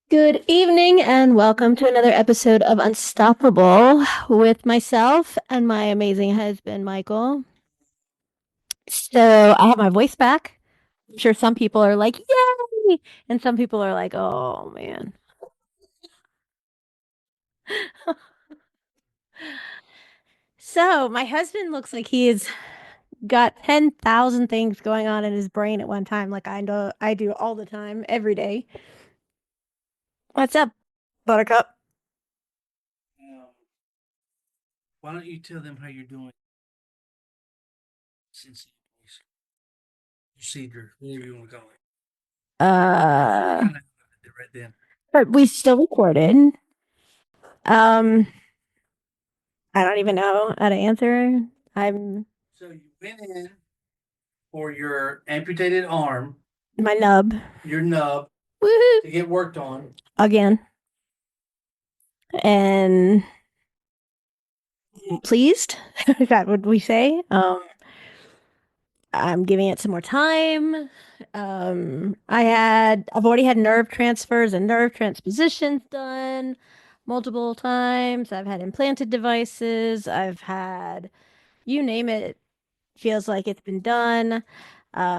Good evening and welcome to another episode of Unstoppable with myself and my amazing husband, Michael. So I have my voice back. I'm sure some people are like, yay! And some people are like, oh man. So my husband looks like he's got 10,000 things going on in his brain at one time, like I know I do all the time, every day. What's up, Buttercup? Um, why don't you tell them how you're doing since procedure, whatever you want to call it? Uh, Kind of right then. but we still recorded. Um, I don't even know how to answer. I'm So you went in for your amputated arm, my nub. your nub, Woohoo! to get worked on. Again. And pleased. Is that what we say? I'm giving it some more time. I've already had nerve transfers and nerve transpositions done multiple times. I've had implanted devices. I've had you name it, feels like it's been done.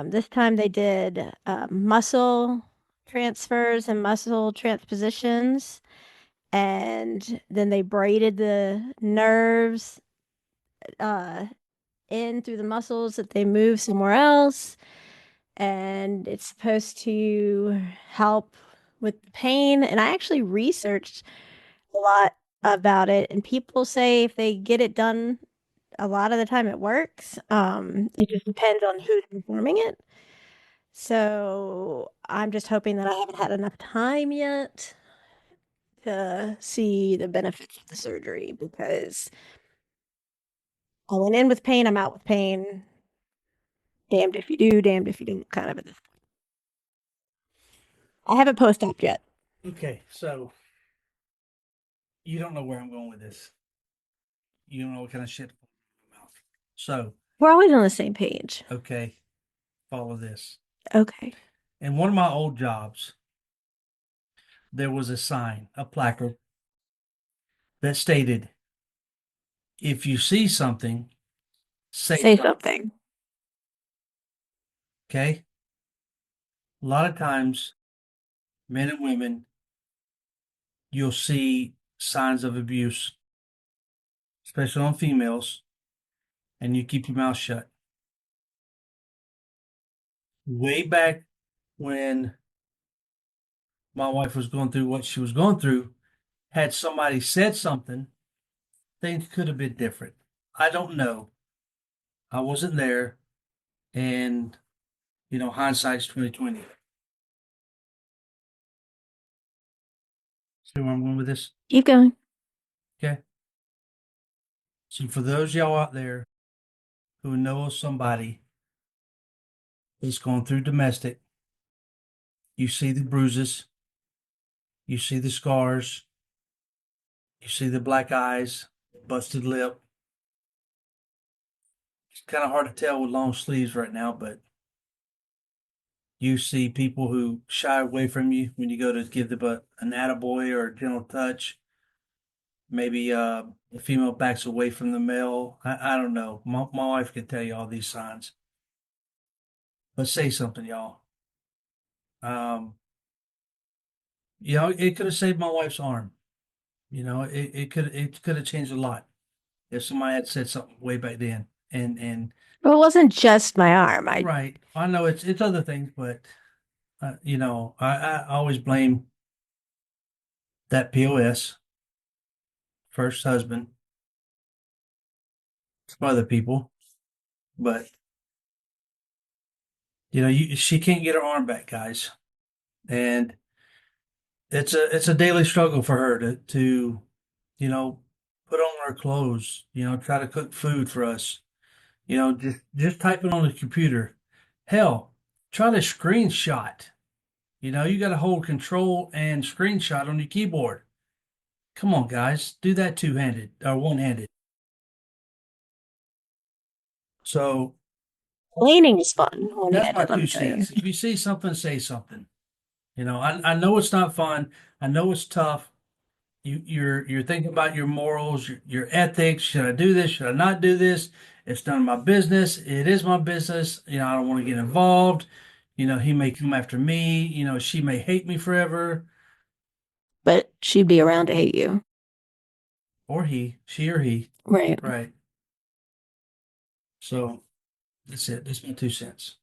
This time they did muscle transfers and muscle transpositions, and then they braided the nerves uh, in through the muscles that they move somewhere else. And it's supposed to help with the pain. And I actually researched a lot about it, and people say if they get it done a lot of the time it works. It just depends on who's performing it. So I'm just hoping that I haven't had enough time yet to see the benefits of the surgery because I went in with pain, I'm out with pain. Damned if you do, damned if you don't, kind of at this point. I haven't post op yet. Okay, so you don't know where I'm going with this. You don't know what kind of shit in my mouth. So, We're always on the same page. okay, follow this. Okay. In one of my old jobs, there was a sign, a placard that stated, if you see something, say Say something. something. Okay? A lot of times, men and women, you'll see signs of abuse, especially on females, and you keep your mouth shut. Way back when my wife was going through what she was going through, had somebody said something, things could have been different. I don't know. I wasn't there, and hindsight's 2020. See where I'm going with this? Keep going. Okay. So for those y'all out there who know of somebody that's going through domestic, you see the bruises, you see the scars, you see the black eyes, busted lip. It's kind of hard to tell with long sleeves right now, but you see people who shy away from you when you go to give them an attaboy or a gentle touch. Maybe the female backs away from the male. I don't know. My wife can tell you all these signs. But say something, y'all. Um, it could have saved my wife's arm. It could have changed a lot if somebody had said something way back then. And Well, it wasn't just my arm. I right, I know it's other things, but I always blame that POS first husband, some other people, but she can't get her arm back, guys, and it's a daily struggle for her to you know put on her clothes, try to cook food for us, just typing on the computer. Hell, try to screenshot. You got to hold control and screenshot on your keyboard. Come on, guys, do that two-handed or one-handed. So Cleaning is fun, that's my one-handed, let two me tell you. cents. If you see something, say something. I know it's not fun. I know it's tough. You're thinking about your morals, your ethics. Should I do this? Should I not do this? It's none of my business. It is my business. I don't want to get involved. He may come after me. She may hate me forever, But she'd be around to hate you. or she or he. Right. Right. So that's it. That's my 2 cents.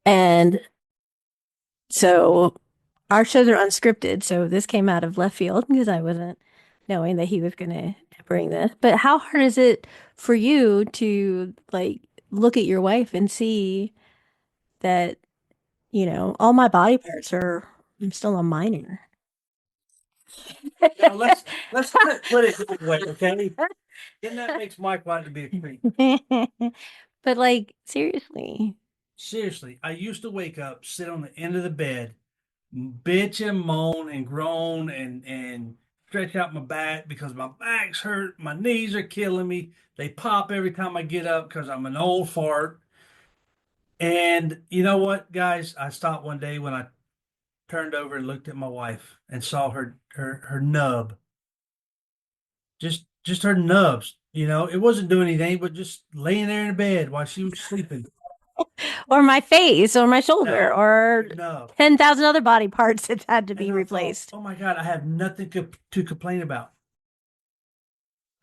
And so our shows are unscripted. So this came out of left field because I wasn't knowing that he was going to bring this. But how hard is it for you to like look at your wife and see that, all my body parts are, I'm still a minor. Now let's not put it that way, okay? Then that makes Mike want to be a creep. But like, seriously. Seriously, I used to wake up, sit on the end of the bed, bitch and moan and groan and stretch out my back because my back's hurt, my knees are killing me. They pop every time I get up because I'm an old fart. And you know what, guys? I stopped one day when I turned over and looked at my wife and saw her nub, just her nubs. It wasn't doing anything, but just laying there in bed while she was sleeping. Or my face or my shoulder No, or her nub. 10,000 other body parts that had to And be I thought, replaced. oh my God, I have nothing to complain about.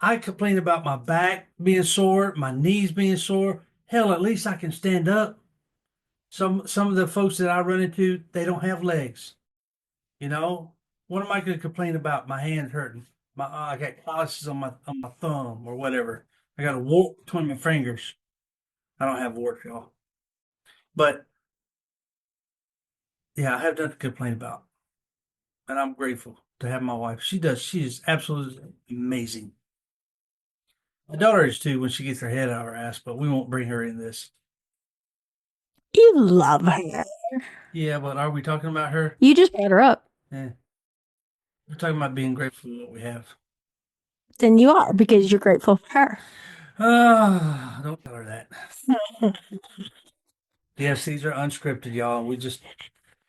I complain about my back being sore, my knees being sore. Hell, at least I can stand up. Some of the folks that I run into, they don't have legs. You know, what am I going to complain about? My hands hurting. I got calluses on my thumb or whatever. I got a wart between my fingers. I don't have warts, y'all. But yeah, I have nothing to complain about, and I'm grateful to have my wife. She is absolutely amazing. My daughter is too when she gets her head out of her ass, but we won't bring her in this. You love her. Yeah, but are we talking about her? You just brought her up. Yeah, we're talking about being grateful for what we have. Then you are because you're grateful for her. Ah, don't tell her that. Yes, these are unscripted, y'all. We just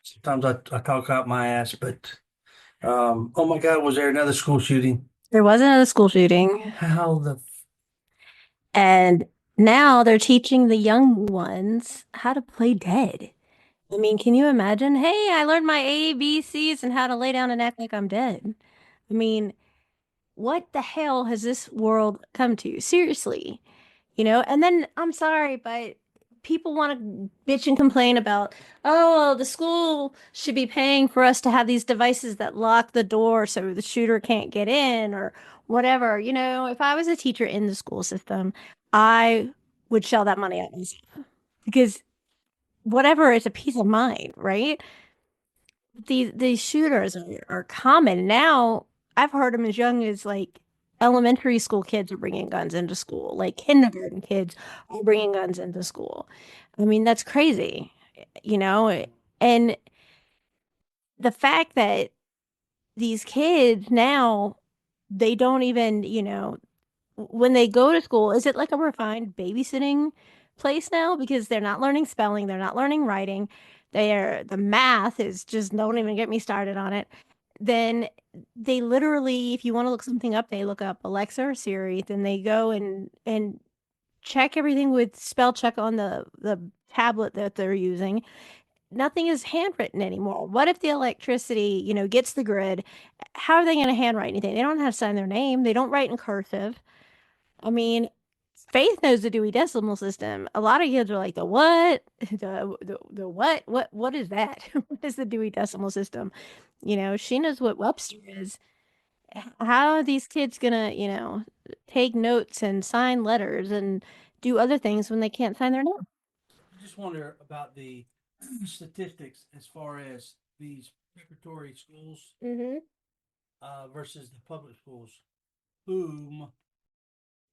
sometimes I talk out my ass, but oh my God, was there another school shooting? There was another school shooting, How the and now they're teaching the young ones how to play dead. I mean, can you imagine? Hey, I learned my A, B, C's and how to lay down and act like I'm dead. I mean, what the hell has this world come to? Seriously. And then I'm sorry, but people want to bitch and complain about, oh, the school should be paying for us to have these devices that lock the door so the shooter can't get in or whatever. If I was a teacher in the school system, I would shell that money out myself because whatever is a peace of mind, right? These shooters are common now. I've heard them as young as like elementary school kids are bringing guns into school, like kindergarten kids are bringing guns into school. I mean, that's crazy, you know. And the fact that these kids now they don't even, when they go to school, is it like a refined babysitting place now? Because they're not learning spelling, they're not learning writing. The math is just don't even get me started on it. Then they literally, if you want to look something up, they look up Alexa or Siri, then they go and check everything with spell check on the tablet that they're using. Nothing is handwritten anymore. What if the electricity, gets the grid? How are they going to handwrite anything? They don't have to sign their name. They don't write in cursive. I mean, Faith knows the Dewey Decimal System. A lot of kids are like, the what? The what? What is that? What is the Dewey Decimal System? She knows what Webster is. How are these kids gonna, take notes and sign letters and do other things when they can't sign their name? I just wonder about the statistics as far as these preparatory schools Hmm. versus the public schools. Whom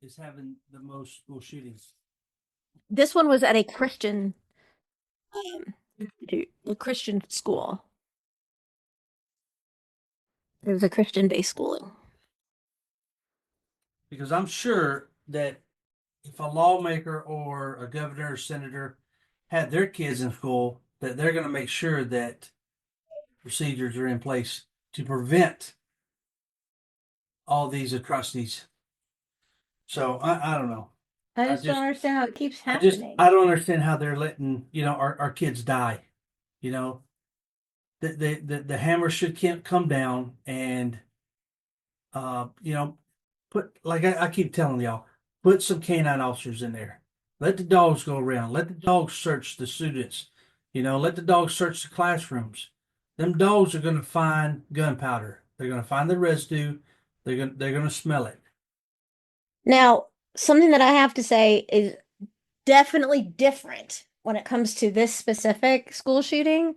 is having the most school shootings? This one was at um, a Christian school. It was a Christian-based schooling. Because I'm sure that if a lawmaker or a governor or senator had their kids in school, that they're going to make sure that procedures are in place to prevent all these atrocities. So I don't know. I I just don't just understand how it keeps I happening. don't understand how they're letting our kids die. You know the hammer should can't come down and put like I keep telling y'all, put some canine officers in there. Let the dogs go around. Let the dogs search the students. Let the dogs search the classrooms. Them dogs are going to find gunpowder. They're going to find the residue. They're going to smell it. Now, something that I have to say is definitely different when it comes to this specific school shooting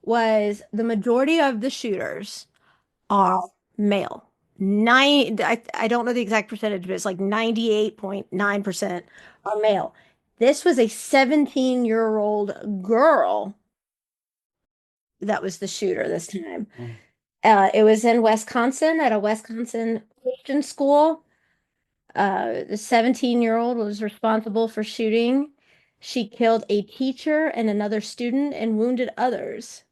was the majority of the shooters are male. I don't know the exact percentage, but it's like 98.9% are male. This was a 17-year-old girl that was the shooter this time. Mm. It was in Wisconsin at a Wisconsin Christian school. The 17-year-old was responsible for shooting. She killed a teacher and another student and wounded others.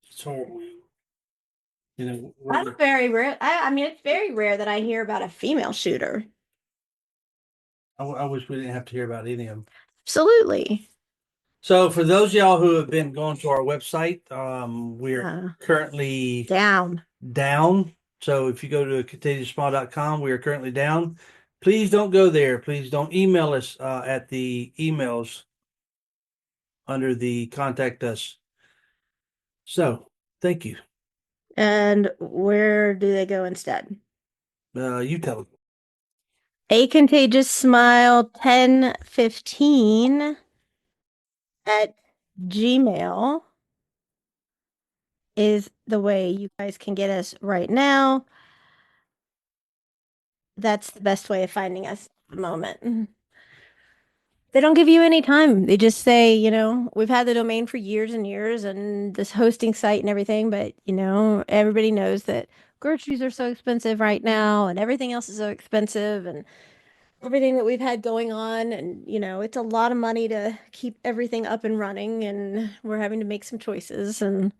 It's horrible. You know, That's we're, very rare. I mean, it's very rare that I hear about a female shooter. I wish we didn't have to hear about any of them. Absolutely. So for those of y'all who have been going to our website, we're Uh, currently Down. down. So if you go to contagiousmile.com, we are currently down. Please don't go there. Please don't email us at the emails under the contact us. So thank you. And where do they go instead? You tell them. A Contagious Smile 1015 at Gmail is the way you guys can get us right now. That's the best way of finding us at the moment. They don't give you any time. They just say, we've had the domain for years and years and this hosting site and everything, but everybody knows that groceries are so expensive right now and everything else is so expensive and everything that we've had going on and it's a lot of money to keep everything up and running and we're having to make some choices and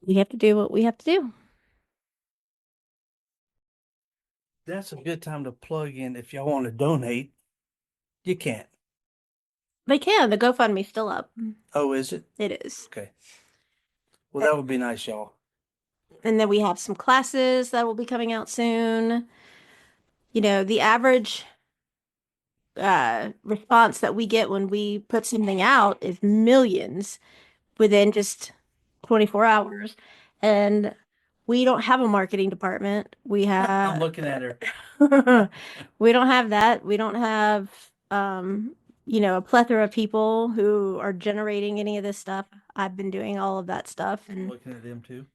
we have to do what we have to do. That's a good time to plug in if y'all want to donate. You can't. They can. The GoFundMe's still up. Oh, is it? It is. Okay. Well, that would be nice, y'all. And then we have some classes that will be coming out soon. The average response that we get when we put something out is millions within just 24 hours. And we don't have a marketing department. We I'm have looking at her. we don't have that. We don't have a plethora of people who are generating any of this stuff. I've been doing all of that stuff I'm looking at them too.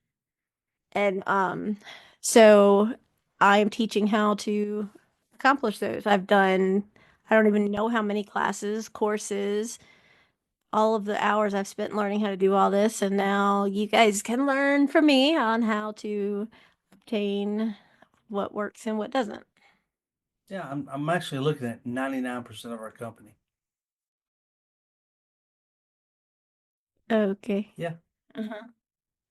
and so I'm teaching how to accomplish those. I don't even know how many classes, courses, all of the hours I've spent learning how to do all this. And now you guys can learn from me on how to obtain what works and what doesn't. Yeah, I'm actually looking at 99% of our company. Okay. Yeah, Uh-huh.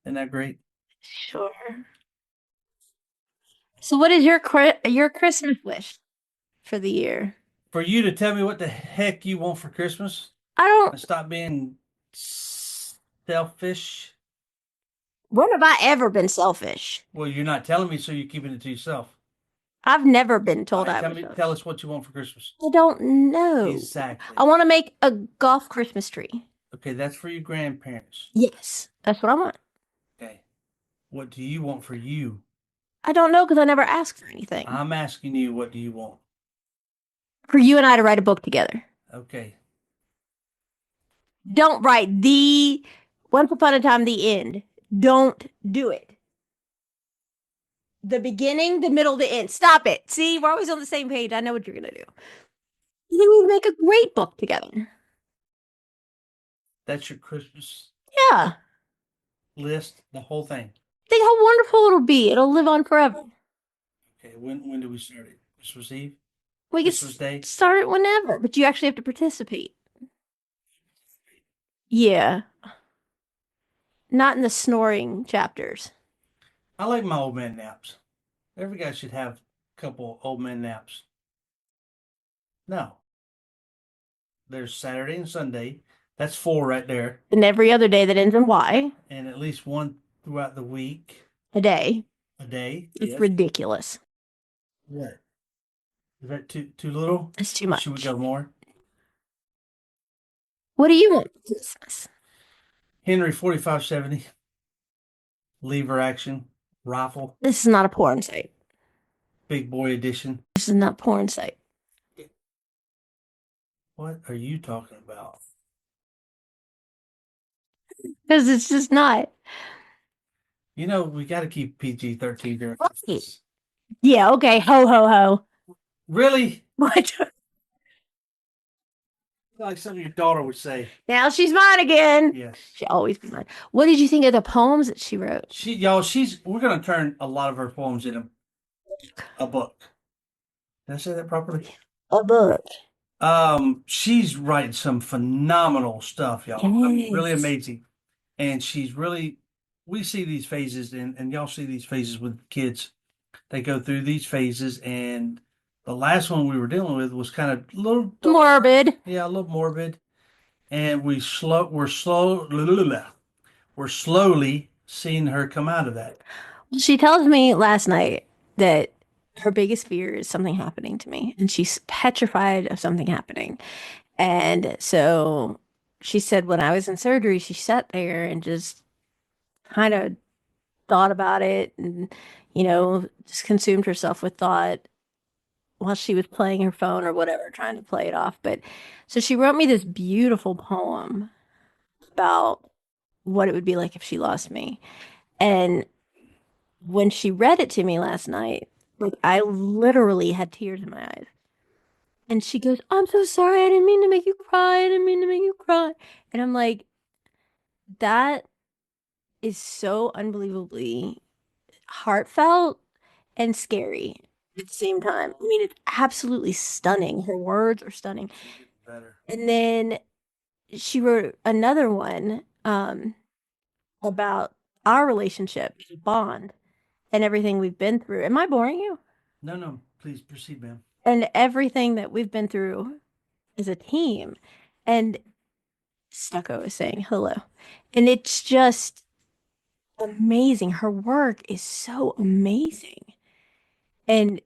isn't that great? Sure. So what is your Christmas wish for the year? For you to tell me what the heck you want for Christmas I don't, and stop being selfish. when have I ever been selfish? Well, you're not telling me, so you're keeping it to yourself. I've never been All told right, I tell was me, tell selfish. us what you want for Christmas. I don't know. I Exactly. want to make a golf Christmas tree. Okay, that's for your grandparents. Yes, that's what I want. Okay, what do you want for you? I don't know because I never asked for anything. I'm asking you, what do you want? For you and I to write a book together. Okay, Don't write the Once Upon a Time, the end. Don't do it. The beginning, the middle, the end. Stop it. See, we're always on the same page. I know what you're going to do. I think we would make a great book together. that's your Christmas Yeah. list, the whole thing. Think how wonderful it'll be. It'll live on forever. Okay, when do we start it? Christmas Eve? We can Christmas Day. start it whenever, but you actually have to participate. Yeah, not in the snoring chapters. I like my old man naps. Every guy should have a couple old man naps. No, there's Saturday and Sunday. That's four right there, And every other day that ends in Y, and at least one throughout the week, a day. a day. It's Yes. ridiculous. What? Is that too little? It's too Should we much. go more? What do you want for Christmas? Henry 4570, lever action, rifle, This is not a porn site. big boy edition. This is not porn site. What are you talking about? Because it's just not. You know, we got to keep PG-13 during Right. Christmas. Yeah, okay. Ho, ho, ho. Really? What? Like something your daughter would say. Now she's mine again. Yes. She always be mine. What did you think of the poems that she wrote? We're gonna turn a lot of her poems into a book. Did I say that properly? A book. She's writing some phenomenal stuff, y'all. I mean, really Yes. amazing. And we see these phases and y'all see these phases with kids. They go through these phases, and the last one we were dealing with was kind of a little dark, Morbid. yeah, a little morbid. And we're slowly seeing her come out of that. She tells me last night that her biggest fear is something happening to me, and she's petrified of something happening. And so she said when I was in surgery, she sat there and just kind of thought about it and, just consumed herself with thought while she was playing her phone or whatever, trying to play it off. But so she wrote me this beautiful poem about what it would be like if she lost me. And when she read it to me last night, like I literally had tears in my eyes. And she goes, I'm so sorry. I didn't mean to make you cry. I didn't mean to make you cry. And I'm like, that is so unbelievably heartfelt and scary at the same time. I mean, it's absolutely stunning. Her words are stunning. Better. And then she wrote another one about our relationship, bond, and everything we've been through. Am I boring you? No, no, please proceed, ma'am. And everything that we've been through as a team. And Stucco is saying hello. And it's just amazing. Her work is so amazing. And,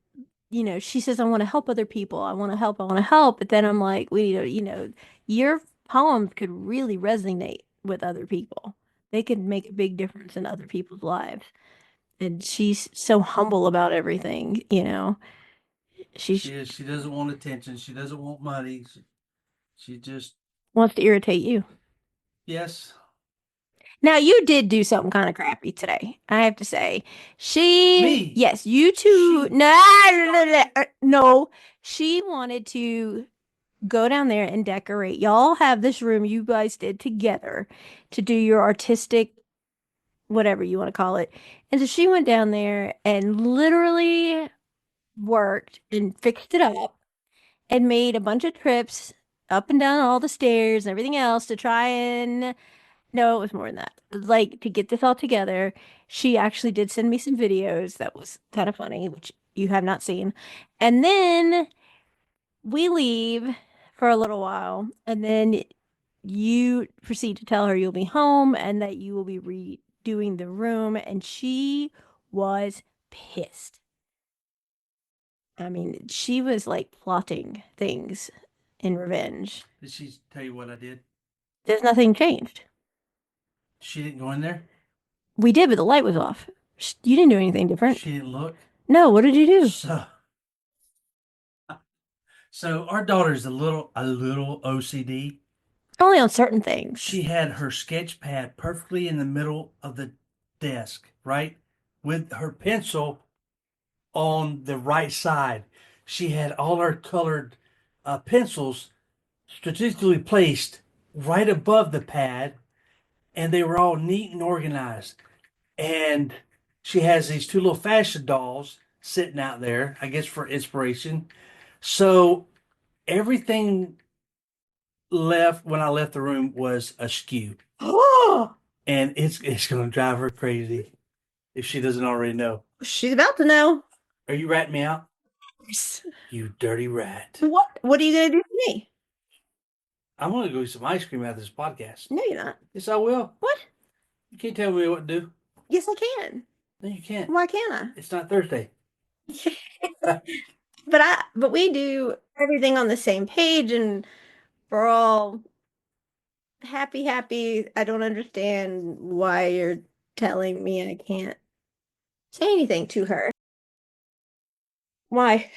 she says, I want to help other people. I want to help. I want to help. But then I'm like, we need to, your poems could really resonate with other people. They could make a big difference in other people's lives. And she's so humble about everything. She's She is. She doesn't want attention. She doesn't want money. She just, wants to irritate you. yes, Now you did do something kind of crappy today. I have to say, me. yes, you two, She, no, no, no, no, she wanted to go down there and decorate. Y'all have this room you guys did together to do your artistic, whatever you want to call it. And so she went down there and literally worked and fixed it up and made a bunch of trips up and down all the stairs and everything else to try and no, it was more than that. Like to get this all together, she actually did send me some videos that was kind of funny, which you have not seen. And then we leave for a little while, and then you proceed to tell her you'll be home and that you will be redoing the room, and she was pissed. I mean, she was like plotting things in revenge. did she tell you what I did? There's nothing changed. She didn't go in there. We did, but the light was off. You didn't do anything different. She didn't look. No, what did you do? So our daughter's a little OCD. Only on certain things. She had her sketch pad perfectly in the middle of the desk, right? With her pencil on the right side. She had all her colored pencils strategically placed right above the pad, and they were all neat and organized. And she has these two little fashion dolls sitting out there, I guess for inspiration. So everything left when I left the room was askew, Oh, and it's gonna drive her crazy if she doesn't already know. she's about to know. Are you ratting me out? You dirty rat. What? What are you gonna do for me? I'm gonna go get some ice cream after this podcast. No, you're not. Yes, I will. What? You can't tell me what to do. Yes, I can. No, you can't. Why can't It's not Thursday. I? But we do everything on the same page, and we're all happy, happy. I don't understand why you're telling me I can't say anything to her. Why?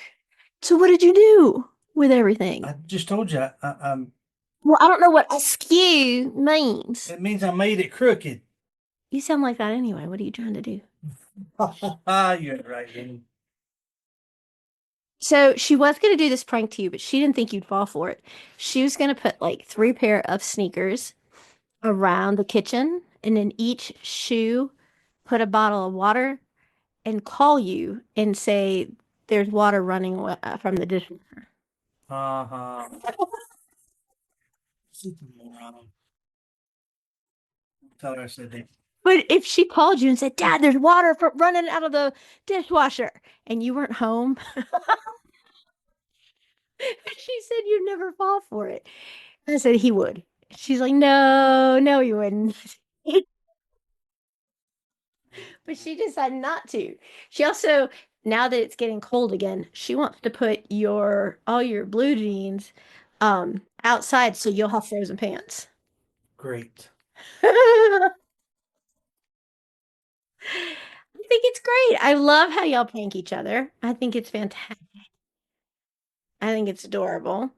So what did you do with everything? I just told you. Well, I don't know what askew means. It means I made it crooked. You sound like that anyway. What are you trying to do? You ain't right, Jenny. So she was going to do this prank to you, but she didn't think you'd fall for it. She was going to put like three pair of sneakers around the kitchen, and in each shoe, put a bottle of water and call you and say, there's water running from the dishwasher. Uh-huh. She's a moron. Tell her I said that. But if she called you and said, Dad, there's water running out of the dishwasher, and you weren't home, she said you'd never fall for it. I said he would. She's like, no, no, you wouldn't. But she decided not to. She also, now that it's getting cold again, she wants to put your all your blue jeans outside so you'll have frozen pants. Great. I think it's great. I love how y'all prank each other. I think it's fantastic. I think it's adorable. And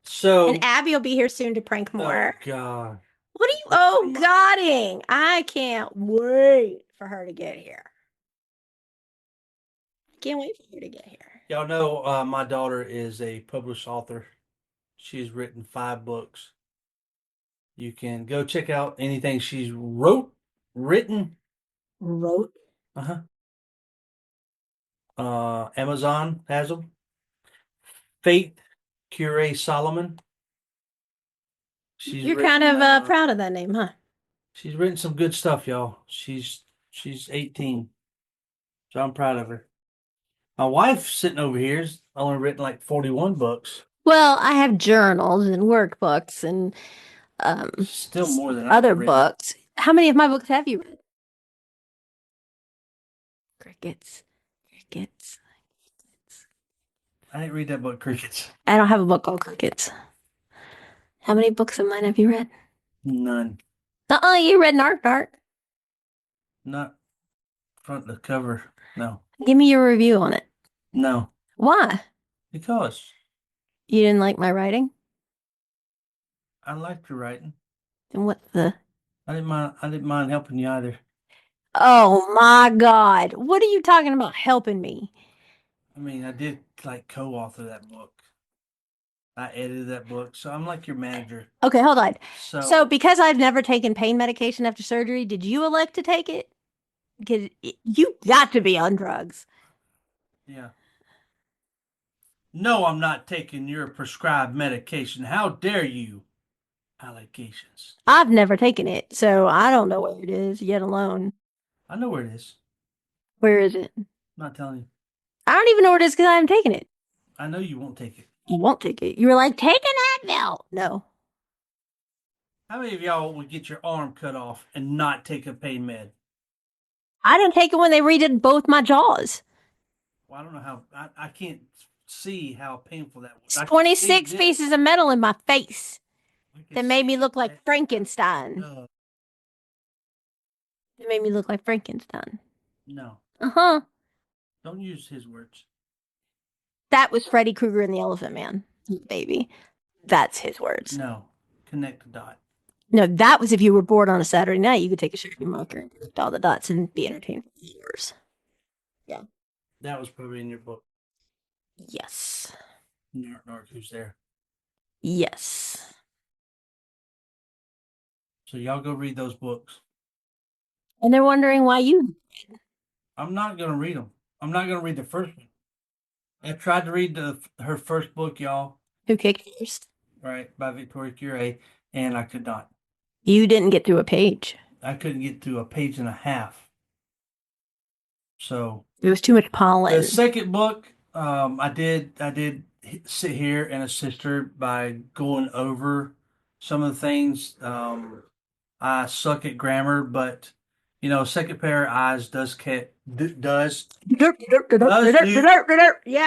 So, Abby will be here soon to prank oh more. God. What are you? Oh, Godding. I can't wait for her to get here. I can't wait for her to get here. Y'all know my daughter is a published author. She's written 5 books. You can go check out anything she's written. Wrote. Uh-huh. Amazon has them. Fate Curie Solomon. You're kind of proud of that name, huh? She's written some good stuff, y'all. She's 18, so I'm proud of her. My wife's sitting over here's only written like 41 books. Well, I have journals and workbooks and Still more than I've other written. books. How many of my books have you read? Crickets. Crickets. I didn't read that book, Crickets. I don't have a book called Crickets. How many books of mine have you read? None. You read Narc Narc. Not front to cover. No. Give me your review on it. No. Why? Because You didn't like my writing? I liked your writing. Then what the? I didn't mind helping you either. Oh my God. What are you talking about helping me? I mean, I did like co-author that book. I edited that book, so I'm like your manager. Okay, hold on. So, So, because I've never taken pain medication after surgery, did you elect to take it? Because you got to be on drugs. yeah. No, I'm not taking your prescribed medication. How dare you? Allegations. I've never taken it, so I don't know where it is, yet alone. I know where it is. Where is it? I'm not telling you. I don't even know where it is because I haven't taken it. I know you won't take it. You won't take it. You were like, take an Advil. No. How many of y'all would get your arm cut off and not take a pain med? I didn't take it when they redid both my jaws. Well, I don't know how. I can't see how painful that was. It's I can see 26 this. pieces of metal in my face I can that made me see look like that. Frankenstein. No. It made me look like Frankenstein. No. Uh-huh. Don't use his words. That was Freddy Krueger and the Elephant Man, baby. That's his words. No. Connect the dot. No, that was if you were bored on a Saturday night, you could take a Sharpie marker and connect all the dots and be entertained for years. Yeah. That was probably in your book. Yes. Narc, who's there? Yes. So y'all go read those books. And they're wondering why you. I'm not gonna read them. I'm not gonna read the first one. I tried to read her first book, y'all, Who kicked first? right, by Victoria Curie, and I could not. You didn't get through a page. I couldn't get to a page and a half. So It was too much the pollen. second book, I did sit here and assist her by going over some of the things. I suck at grammar, but second pair of eyes does do Yeah,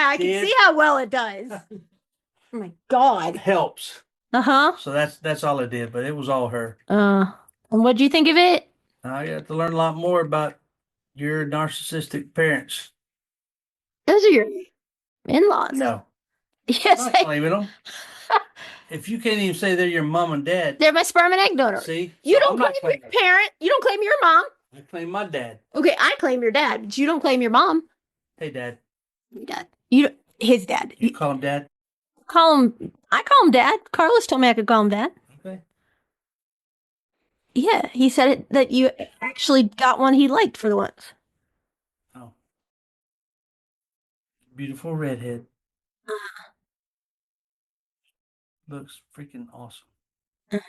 I can see did how well it does. Oh my God. helps. Uh-huh. So that's all I did, but it was all her. Uh, and what'd you think of it? I got to learn a lot more about your narcissistic parents. Those are your in-laws. No, I'm Yes, not claiming them. If you can't even say they're your mom and dad, they're my sperm and egg donor. see, You so don't I'm claim not your claiming them. parent. You don't claim your mom. I claim my dad. Okay, I claim your dad, but you don't claim your mom. Hey, dad. Your dad. You his dad. You call him dad? Call him. I call him dad. Carlos told me I could call him dad. Okay. Yeah, he said it, that you actually got one he liked for the once. Oh, beautiful redhead. Looks freaking awesome.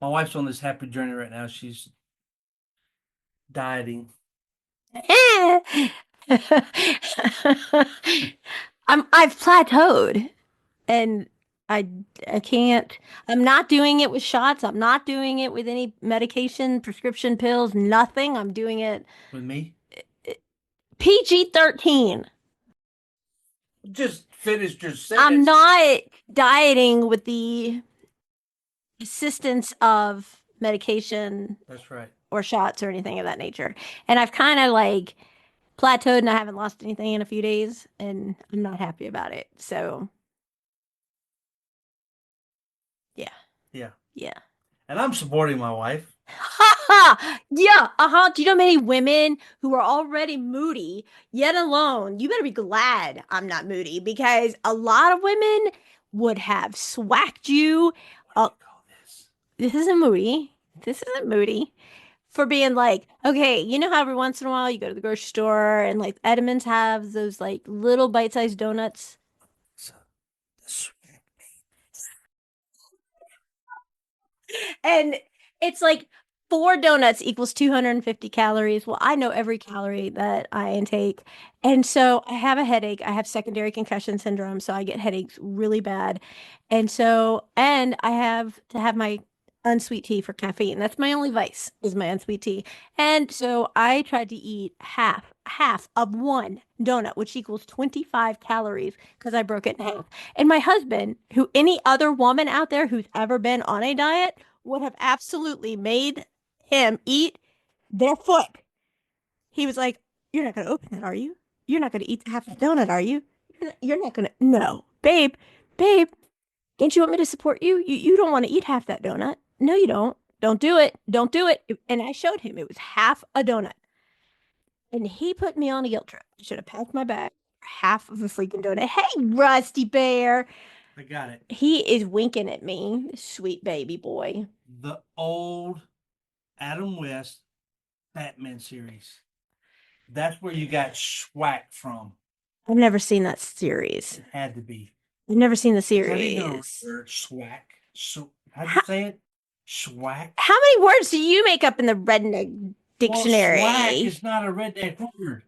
My wife's on this happy journey right now. She's dieting. I've plateaued and I I can't. I'm not doing it with shots. I'm not doing it with any medication, prescription pills, nothing. I'm doing it With me? PG-13. Just finished your I'm sentence. not dieting with the assistance of medication That's right. or shots or anything of that nature. And I've kind of like plateaued and I haven't lost anything in a few days and I'm not happy about it. So, yeah. Yeah. Yeah. And I'm supporting my wife. Ha ha! Yeah, uh-huh. Do you know many women who are already moody, yet alone? You better be glad I'm not moody because a lot of women would have swacked you. What do Uh, you call this? this isn't moody. This isn't moody. For being like, okay, you know how every once in a while you go to the grocery store and like Edmonds have those like little bite-sized donuts? So, sweet. And it's like four donuts equals 250 calories. Well, I know every calorie that I intake. And so I have a headache. I have secondary concussion syndrome. So I get headaches really bad. And I have to have my unsweet tea for caffeine. That's my only vice is my unsweet tea. And so I tried to eat half of one donut, which equals 25 calories because I broke it in half. And my husband, who any other woman out there who's ever been on a diet, would have absolutely made him eat their foot. He was like, "You're not going to open that, are you? You're not going to eat half the donut, are you? You're not going to." No, babe, don't you want me to support you? You don't want to eat half that donut. No, you don't. Don't do it. Don't do it. And I showed him it was half a donut. And he put me on a guilt trip. I should have packed my bag for half of a freaking donut. Hey, Rusty Bear. I got it. He is winking at me, sweet baby boy. The old Adam West Batman series. That's where you got schwacked from. I've never seen that series. It had to be. I've never seen the How do you know series. word schwack? So how'd you How, say it? Schwack. how many words do you make up in the redneck Well, schwack dictionary? is not a redneck word.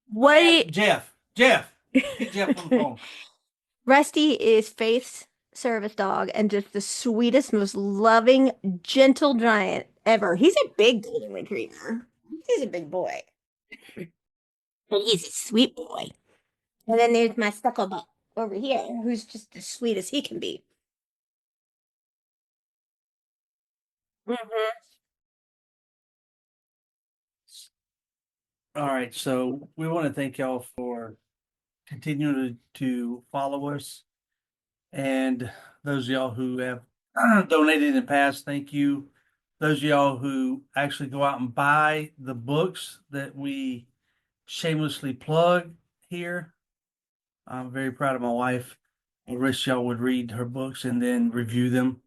What do you... Jeff, get Jeff on the phone. Rusty is Faith's service dog and just the sweetest, most loving, gentle giant ever. He's a big golden retriever. He's a big boy. And he's a sweet boy. And then there's my Stucklebutt over here, who's just as sweet as he can be. Mhm. All right, so we want to thank y'all for continuing to follow us, and those of y'all who have donated in the past, thank you. Those of y'all who actually go out and buy the books that we shamelessly plug here, I'm very proud of my wife. I wish y'all would read her books and then review them.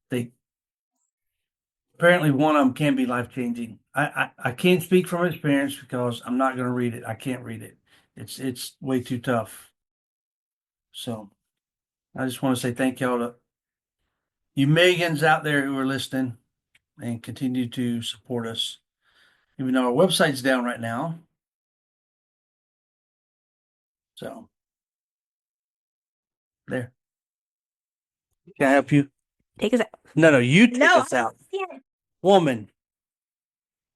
They apparently one of them can be life-changing. I can't speak from experience because I'm not going to read it. I can't read it. It's way too tough. So I just want to say thank y'all to you millions out there who are listening and continue to support us. Even though our website's down right now. So there. Can I help you? Take us out. No, no, you take No, us out. yeah. Woman,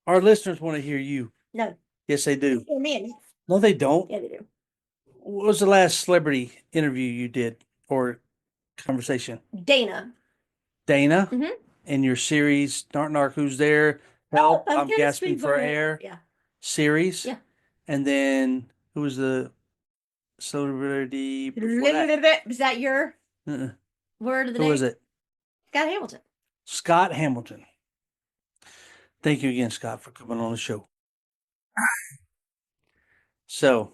our listeners want to hear you. No. Yes, they do. Oh, man. No, they don't. Yeah, they do. What was the last celebrity interview you did or conversation? Dana. Dana Mm-hmm. in your series, Narc Narc, Who's There? Help, I'm gasping for air Yeah. series. Yeah. And then who was the celebrity before that? Is that your Uh-uh. word of the Who was day? it? Scott Hamilton. Scott Hamilton. Thank you again, Scott, for coming on the show. So,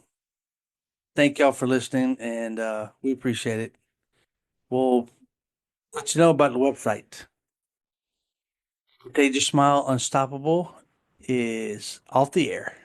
thank y'all for listening, and we appreciate it. We'll let you know about the website. Contagious Smile Unstoppable is off the air.